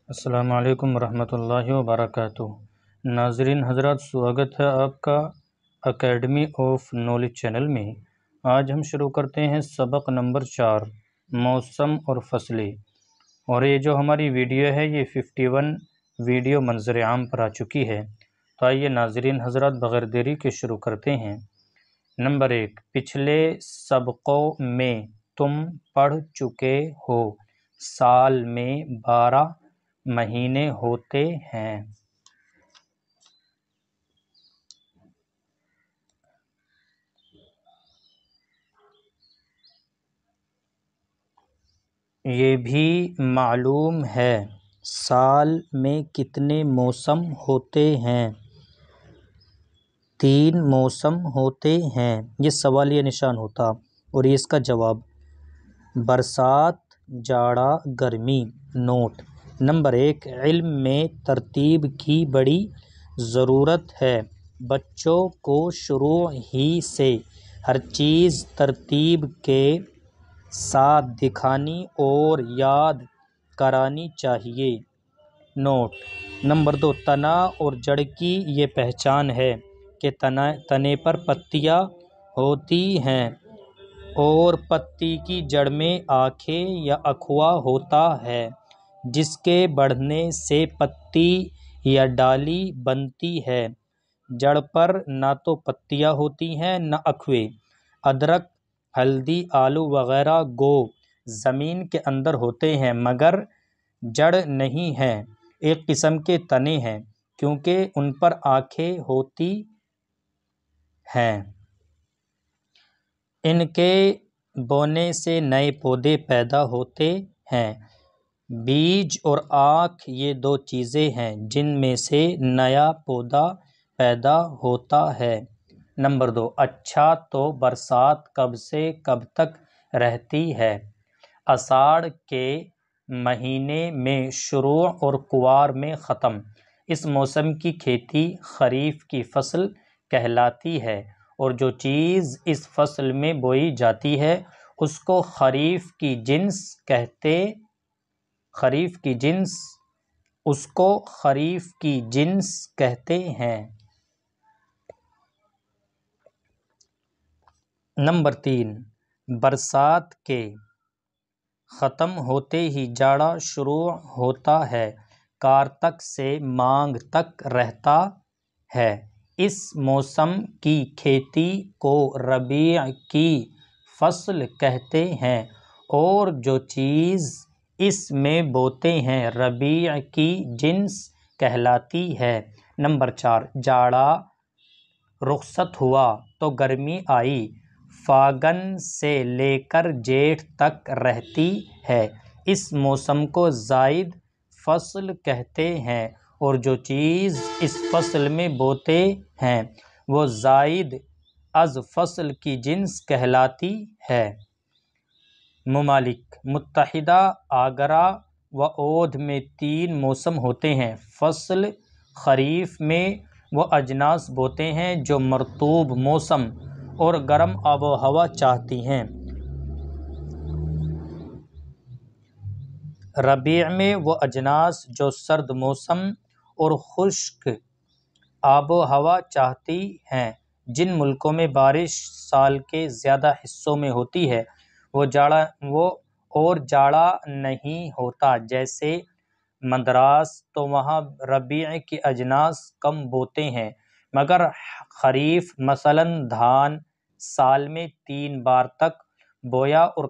السلام علیکم ورحمۃ اللہ وبرکاتہ۔ ناظرین حضرات، سواگت ہے آپ کا اکیڈمی آف نالج چینل میں۔ آج ہم شروع کرتے ہیں سبق نمبر 4، موسم اور فصلیں۔ اور یہ جو ہماری ویڈیو ہے یہ 51 ویڈیو منظر عام پر آ چکی ہے۔ تو آئیے ناظرین حضرات بغیر دیری کے شروع کرتے ہیں۔ نمبر 1، پچھلے سبقوں میں تم پڑھ چکے ہو سال میں 12 مہینے ہوتے ہیں۔ یہ بھی معلوم ہے سال میں کتنے موسم ہوتے ہیں؟ 3 موسم ہوتے ہیں۔ یہ سوالیہ نشان ہوتا اور یہ اس کا جواب برسات، جاڑا، گرمی۔ نوٹ نمبر 1، علم میں ترتیب کی بڑی ضرورت ہے۔ بچوں کو شروع ہی سے ہر چیز ترتیب کے ساتھ دکھانی اور یاد کرانی چاہیے۔ نوٹ نمبر 2، تنا اور جڑ کی یہ پہچان ہے کہ تنے پر پتیاں ہوتی ہیں اور پتی کی جڑ میں آنکھیں یا اخوا ہوتا ہے، جس کے بڑھنے سے پتی یا ڈالی بنتی ہے۔ جڑ پر نہ تو پتیاں ہوتی ہیں نہ اخوے۔ ادرک، ہلدی، آلو وغیرہ گو زمین کے اندر ہوتے ہیں مگر جڑ نہیں ہیں، ایک قسم کے تنے ہیں، کیونکہ ان پر آنکھیں ہوتی ہیں۔ ان کے بونے سے نئے پودے پیدا ہوتے ہیں۔ بیج اور آنکھ یہ 2 چیزیں ہیں جن میں سے نیا پودا پیدا ہوتا ہے۔ نمبر 2، اچھا تو برسات کب سے کب تک رہتی ہے؟ اساڑھ کے مہینے میں شروع اور کوار میں ختم۔ اس موسم کی کھیتی خریف کی فصل کہلاتی ہے اور جو چیز اس فصل میں بوئی جاتی ہے اس کو خریف کی جنس کہتے ہیں۔ نمبر 3، برسات کے ختم ہوتے ہی جاڑا شروع ہوتا ہے، کارتک سے مانگ تک رہتا ہے۔ اس موسم کی کھیتی کو ربیع کی فصل کہتے ہیں اور جو چیز اس میں بوتے ہیں ربیع کی جنس کہلاتی ہے۔ نمبر 4، جاڑا رخصت ہوا تو گرمی آئی، فاگن سے لے کر جیٹھ تک رہتی ہے۔ اس موسم کو زائد فصل کہتے ہیں اور جو چیز اس فصل میں بوتے ہیں وہ زائد از فصل کی جنس کہلاتی ہے۔ ممالک متحدہ آگرہ و اودھ میں 3 موسم ہوتے ہیں۔ فصل خریف میں وہ اجناس بوتے ہیں جو مرطوب موسم اور گرم آب و ہوا چاہتی ہیں۔ ربیع میں وہ اجناس جو سرد موسم اور خشک آب و ہوا چاہتی ہیں۔ جن ملکوں میں بارش سال کے زیادہ حصوں میں ہوتی ہے اور جاڑا نہیں ہوتا، جیسے مدراس، تو وہاں ربیع کی اجناس کم بوتے ہیں، مگر خریف مثلاً دھان سال میں 3 بار تک بویا اور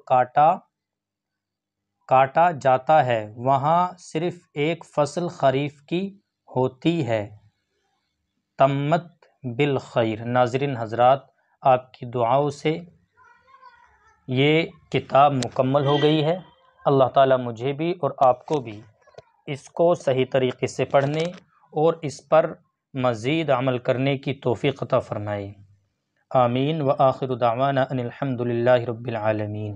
کاٹا جاتا ہے، وہاں صرف ایک فصل خریف کی ہوتی ہے۔ تمت بالخیر۔ ناظرین حضرات، آپ کی دعاؤں سے یہ کتاب مکمل ہو گئی ہے۔ اللہ تعالیٰ مجھے بھی اور آپ کو بھی اس کو صحیح طریقے سے پڑھنے اور اس پر مزید عمل کرنے کی توفیق عطا فرمائے۔ آمین۔ وآخر دعوانا ان الحمد للہ رب العالمین۔